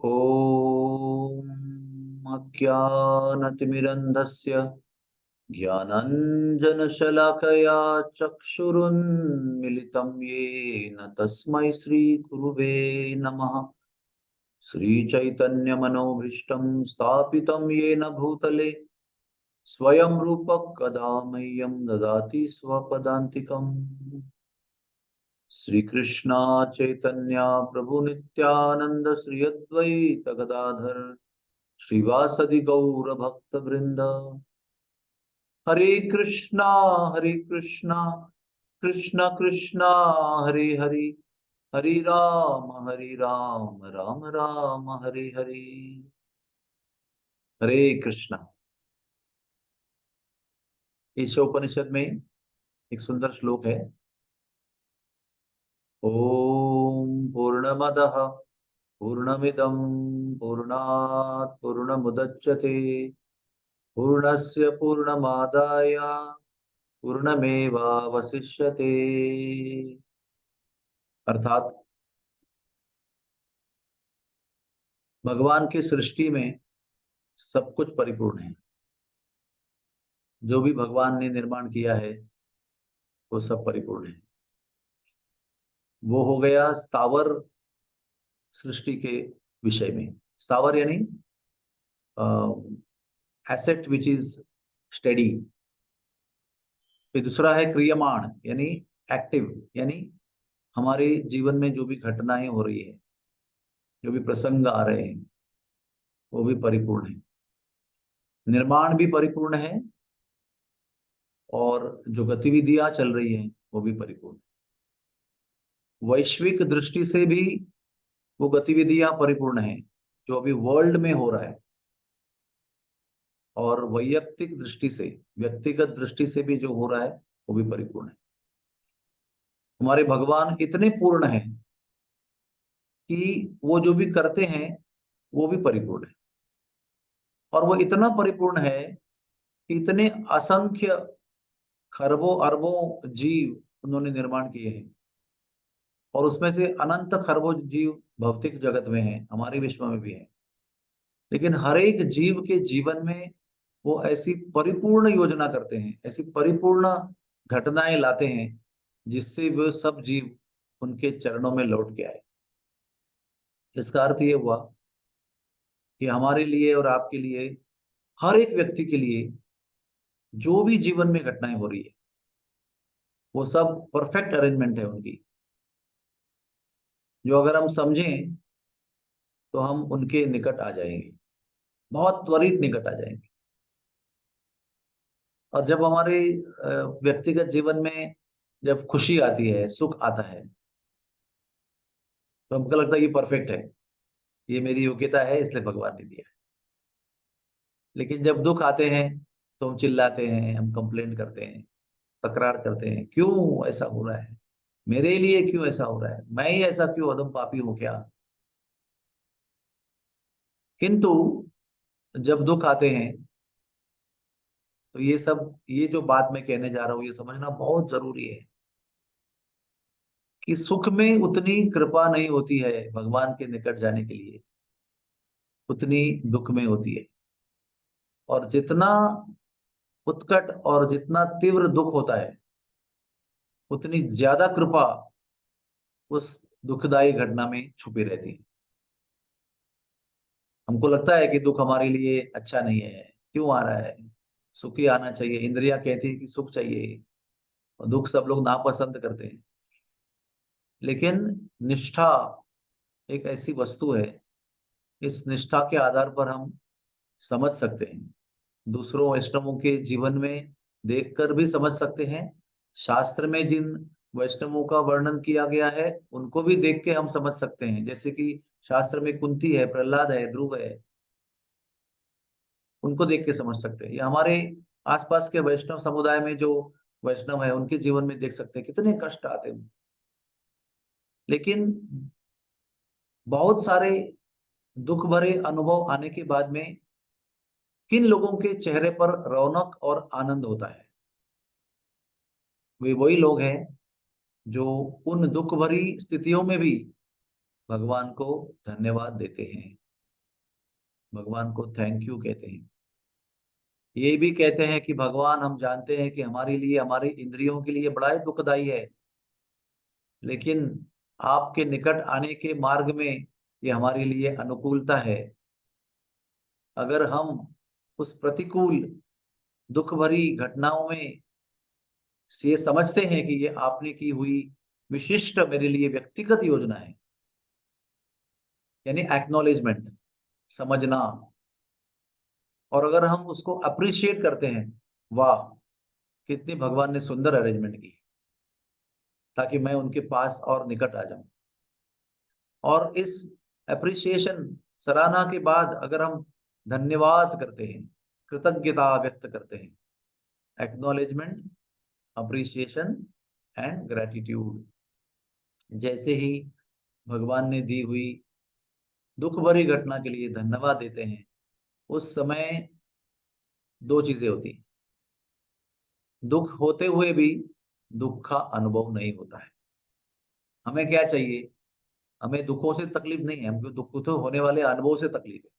ॐ अज्ञानतिमिरन्धस्य ज्ञानाञ्जनशलाकया चक्षुरुन्मिलितं येन तस्मै श्रीगुरुवे नमः। श्रीचैतन्यमनोभीष्टं स्थापितं येन भूतले स्वयं रूपः कदा मह्यं ददाति स्वपदान्तिकम्। श्री कृष्णा चैतन्य प्रभु नित्यानंद श्री अद्वैत गदाधर श्रीवासदि गौर भक्त वृंद। हरे कृष्णा कृष्णा कृष्णा हरे हरे, हरे राम राम राम हरे हरे। हरे कृष्णा। इस उपनिषद में एक सुंदर श्लोक है। ओम पूर्णमदः पूर्णमिदं पूर्णात् पूर्णमुदच्यते पूर्णस्य पूर्णमादाय पूर्णमेवावशिष्यते। अर्थात भगवान की सृष्टि में सब कुछ परिपूर्ण है। जो भी भगवान ने निर्माण किया है वो सब परिपूर्ण है। वो हो गया स्थावर सृष्टि के विषय में। स्थावर यानी एसेट विच इज स्टेडी। फिर दूसरा है क्रियमाण यानी एक्टिव, यानी हमारे जीवन में जो भी घटनाएं हो रही है, जो भी प्रसंग आ रहे हैं वो भी परिपूर्ण है। निर्माण भी परिपूर्ण है और जो गतिविधियां चल रही हैं वो भी परिपूर्ण है। वैश्विक दृष्टि से भी वो गतिविधियां परिपूर्ण हैं जो अभी वर्ल्ड में हो रहा है, और वैयक्तिक दृष्टि से, व्यक्तिगत दृष्टि से भी जो हो रहा है वो भी परिपूर्ण है। हमारे भगवान इतने पूर्ण हैं कि वो जो भी करते हैं वो भी परिपूर्ण है। और वो इतना परिपूर्ण है कि इतने असंख्य खरबों अरबों जीव उन्होंने निर्माण किए हैं, और उसमें से अनंत खरबों जीव भौतिक जगत में हैं, हमारे विश्व में भी हैं। लेकिन हर एक जीव के जीवन में वो ऐसी परिपूर्ण योजना करते हैं, ऐसी परिपूर्ण घटनाएं लाते हैं जिससे वो सब जीव उनके चरणों में लौट के आए। इसका अर्थ ये हुआ कि हमारे लिए और आपके लिए, हर एक व्यक्ति के लिए जो भी जीवन में घटनाएं हो रही है वो सब परफेक्ट अरेंजमेंट है उनकी, जो अगर हम समझें तो हम उनके निकट आ जाएंगे, बहुत त्वरित निकट आ जाएंगे। और जब हमारे व्यक्तिगत जीवन में जब खुशी आती है, सुख आता है, तो हमको लगता है ये परफेक्ट है, ये मेरी योग्यता है, इसलिए भगवान ने दिया है। लेकिन जब दुख आते हैं तो हम चिल्लाते हैं, हम कंप्लेन करते हैं, तकरार करते हैं, क्यों ऐसा हो रहा है, मेरे लिए क्यों ऐसा हो रहा है, मैं ही ऐसा क्यों अदम पापी हूं क्या। किंतु जब दुख आते हैं तो ये सब, ये जो बात मैं कहने जा रहा हूं ये समझना बहुत जरूरी है कि सुख में उतनी कृपा नहीं होती है भगवान के निकट जाने के लिए, उतनी दुख में होती है। और जितना उत्कट और जितना तीव्र दुख होता है उतनी ज्यादा कृपा उस दुखदाई घटना में छुपी रहती है। हमको लगता है कि दुख हमारे लिए अच्छा नहीं है, क्यों आ रहा है, सुख ही आना चाहिए, इंद्रियां कहती है कि सुख चाहिए, और दुख सब लोग नापसंद करते हैं। लेकिन निष्ठा एक ऐसी वस्तु है, इस निष्ठा के आधार पर हम समझ सकते हैं, दूसरों वैष्णवों के जीवन में देखकर भी समझ सकते हैं। शास्त्र में जिन वैष्णवों का वर्णन किया गया है उनको भी देख के हम समझ सकते हैं, जैसे कि शास्त्र में कुंती है, प्रहलाद है, ध्रुव है, उनको देख के समझ सकते हैं। या हमारे आसपास के वैष्णव समुदाय में जो वैष्णव है उनके जीवन में देख सकते हैं कितने कष्ट आते हैं। लेकिन बहुत सारे दुख भरे अनुभव आने के बाद में किन लोगों के चेहरे पर रौनक और आनंद होता है, वे वही लोग हैं जो उन दुख भरी स्थितियों में भी भगवान को धन्यवाद देते हैं, भगवान को थैंक यू कहते हैं। ये भी कहते हैं कि भगवान, हम जानते हैं कि हमारे लिए, हमारी इंद्रियों के लिए बड़ा ही दुखदाई है, लेकिन आपके निकट आने के मार्ग में ये हमारे लिए अनुकूलता है। अगर हम उस प्रतिकूल दुख भरी घटनाओं में से ये समझते हैं कि ये आपने की हुई विशिष्ट मेरे लिए व्यक्तिगत योजना है, यानी एक्नॉलेजमेंट, समझना, और अगर हम उसको अप्रिशिएट करते हैं, वाह कितनी भगवान ने सुंदर अरेंजमेंट की ताकि मैं उनके पास और निकट आ जाऊं, और इस अप्रिसिएशन, सराहना के बाद अगर हम धन्यवाद करते हैं, कृतज्ञता व्यक्त करते हैं, एक्नॉलेजमेंट, अप्रिसिएशन एंड ग्रेटिट्यूड, जैसे ही भगवान ने दी हुई दुख भरी घटना के लिए धन्यवाद देते हैं, उस समय दो चीजें होती हैं। दुख होते हुए भी दुख का अनुभव नहीं होता है। हमें क्या चाहिए? हमें दुखों से तकलीफ नहीं है, हमको दुख तो होने वाले अनुभव से तकलीफ है।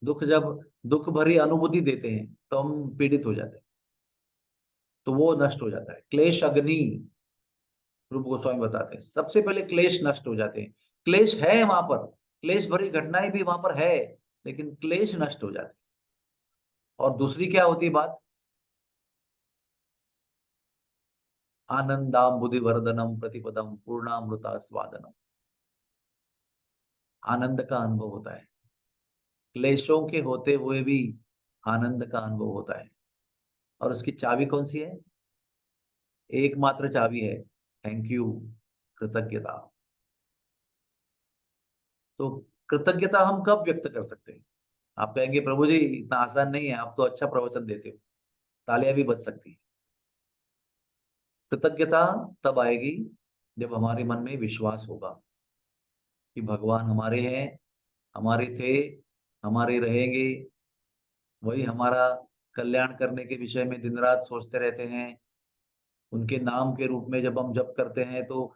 दुख जब दुख भरी अनुभूति देते हैं तो हम पीड़ित हो जाते हैं, तो वो नष्ट हो जाता है। क्लेश अग्नि, रूप गोस्वामी बताते हैं, सबसे पहले क्लेश नष्ट हो जाते हैं। क्लेश है वहां पर, क्लेश भरी घटनाएं भी वहां पर है, लेकिन क्लेश नष्ट हो जाते हैं। और दूसरी क्या होती है बात? आनंदाम बुद्धिवर्धनम प्रतिपदम पूर्णामृता स्वादनम, आनंद का अनुभव होता है। क्लेशों के होते हुए भी आनंद का अनुभव होता है। और उसकी चाबी कौन सी है? एकमात्र चाबी है थैंक यू, कृतज्ञता। तो कृतज्ञता हम कब व्यक्त कर सकते हैं? आप कहेंगे प्रभु जी इतना आसान नहीं है, आप तो अच्छा प्रवचन देते हो, तालियां भी बज सकती है। कृतज्ञता तब आएगी जब हमारे मन में विश्वास होगा कि भगवान हमारे हैं, हमारे थे, हमारे रहेंगे, वही हमारा कल्याण करने के विषय में दिन रात सोचते रहते हैं। उनके नाम के रूप में जब हम जप करते हैं तो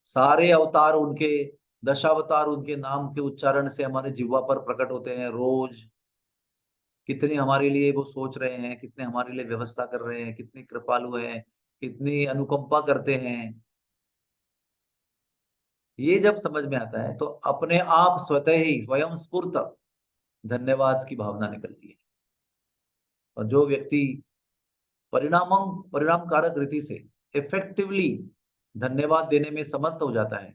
सारे अवतार उनके, दशावतार उनके नाम के उच्चारण से हमारे जिह्वा पर प्रकट होते हैं रोज। कितने हमारे लिए वो सोच रहे हैं, कितने हमारे लिए व्यवस्था कर रहे हैं, कितनी कृपालु हैं, कितनी अनुकंपा करते हैं। ये जब समझ में आता है तो अपने आप स्वतः ही स्वयं स्फूर्त धन्यवाद की भावना निकलती है। और जो व्यक्ति परिणाम कारक रीति से इफेक्टिवली धन्यवाद देने में समर्थ हो जाता है,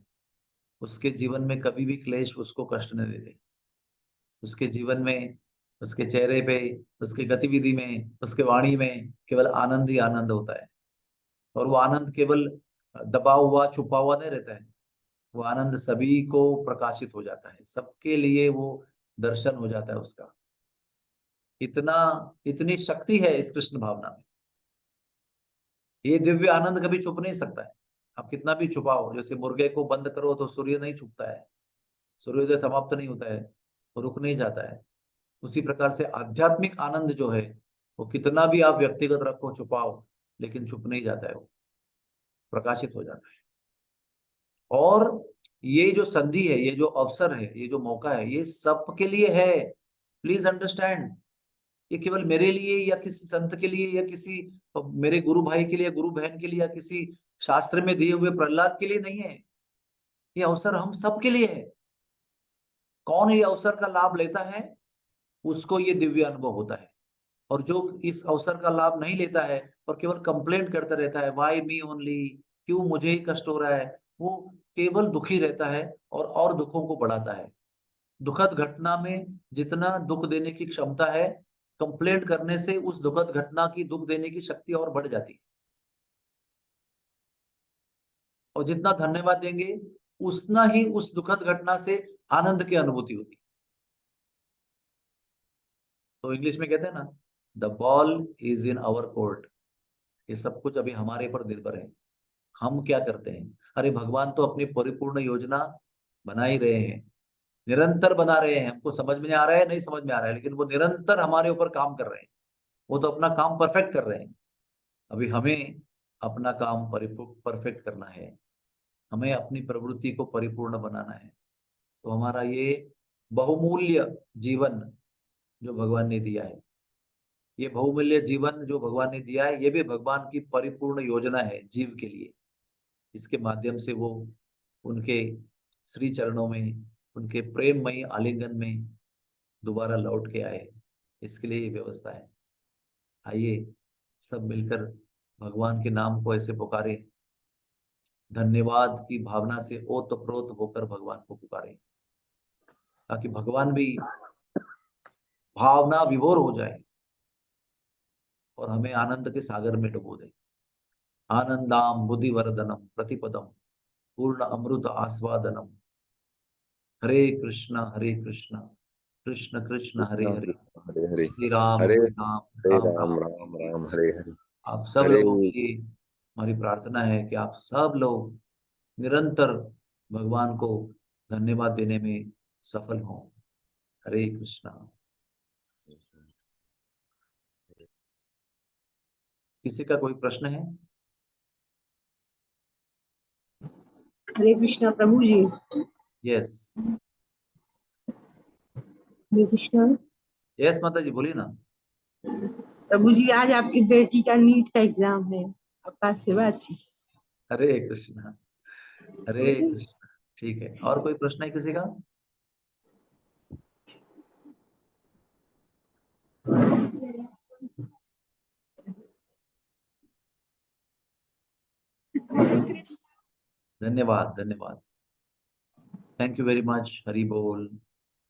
उसके जीवन में कभी भी क्लेश उसको कष्ट नहीं देते। उसके जीवन में, उसके चेहरे पे, उसकी गतिविधि में, उसके वाणी में केवल आनंद ही आनंद होता है। और वो आनंद केवल दबा हुआ छुपा हुआ नहीं रहता है, वो आनंद सभी को प्रकाशित हो जाता है, सबके लिए वो दर्शन हो जाता है उसका। इतना, इतनी शक्ति है इस कृष्ण भावना में। ये दिव्य आनंद कभी छुप नहीं सकता है। आप कितना भी छुपाओ, जैसे मुर्गे को बंद करो तो सूर्य नहीं छुपता है, सूर्योदय समाप्त नहीं होता है, वो रुक नहीं जाता है। उसी प्रकार से आध्यात्मिक आनंद जो है, वो कितना भी आप व्यक्तिगत रखो, छुपाओ, लेकिन छुप नहीं जाता है, वो प्रकाशित हो जाता है। और ये जो संधि है, ये जो अवसर है, ये जो मौका है, ये सबके लिए है। प्लीज अंडरस्टैंड, ये केवल मेरे लिए या किसी संत के लिए या किसी मेरे गुरु भाई के लिए, गुरु बहन के लिए, या किसी शास्त्र में दिए हुए प्रहलाद के लिए नहीं है। ये अवसर हम सबके लिए है। कौन ये अवसर का लाभ लेता है, उसको ये दिव्य अनुभव होता है। और जो इस अवसर का लाभ नहीं लेता है और केवल कंप्लेंट करता रहता है, वाई मी ओनली, क्यों मुझे ही कष्ट हो रहा है, वो केवल दुखी रहता है और दुखों को बढ़ाता है। दुखद घटना में जितना दुख देने की क्षमता है, कंप्लेंट करने से उस दुखद घटना की दुख देने की शक्ति और बढ़ जाती है। और जितना धन्यवाद देंगे, उतना ही उस दुखद घटना से आनंद की अनुभूति होती है। तो इंग्लिश में कहते हैं ना, the ball is in our court. ये सब कुछ अभी हमारे पर निर्भर है, हम क्या करते हैं। अरे भगवान तो अपनी परिपूर्ण योजना बना ही रहे हैं, निरंतर बना रहे हैं। हमको समझ में आ रहा है, नहीं समझ में आ रहा है, लेकिन वो निरंतर हमारे ऊपर काम कर रहे हैं। वो तो अपना काम परफेक्ट कर रहे हैं। अभी हमें अपना काम परफेक्ट करना है, हमें अपनी प्रवृत्ति को परिपूर्ण बनाना है। तो हमारा ये बहुमूल्य जीवन जो भगवान ने दिया है, ये बहुमूल्य जीवन जो भगवान ने दिया है, ये भी भगवान की परिपूर्ण योजना है जीव के लिए। इसके माध्यम से वो उनके श्री चरणों में, उनके प्रेममयी आलिंगन में दोबारा लौट के आए, इसके लिए ये व्यवस्था है। आइए सब मिलकर भगवान के नाम को ऐसे पुकारे, धन्यवाद की भावना से ओतप्रोत होकर भगवान को पुकारे, ताकि भगवान भी भावना विभोर हो जाए और हमें आनंद के सागर में डुबो दे। आनंदाम बुद्धिवर्धनम प्रतिपदम पूर्ण अमृत आस्वादनम। हरे कृष्ण कृष्ण कृष्ण हरे कृष्णा हरे, कृष्णा हरे हरे, श्री हरे राम हरे राम राम। राम राम राम हरे हरे। आप सब हरे लोगों के लिए हमारी प्रार्थना है कि आप सब लोग निरंतर भगवान को धन्यवाद देने में सफल हों। हरे कृष्णा। किसी का कोई प्रश्न है? हरे कृष्णा प्रभु जी। यस हरे कृष्णा यस माता जी बोलिए ना। प्रभु जी, आज आपकी बेटी का नीट का एग्जाम है, आपका आशीर्वाद जी। हरे कृष्णा हरे कृष्णा। ठीक है, और कोई प्रश्न है किसी का? धन्यवाद धन्यवाद। Thank you very much. Hari बोल।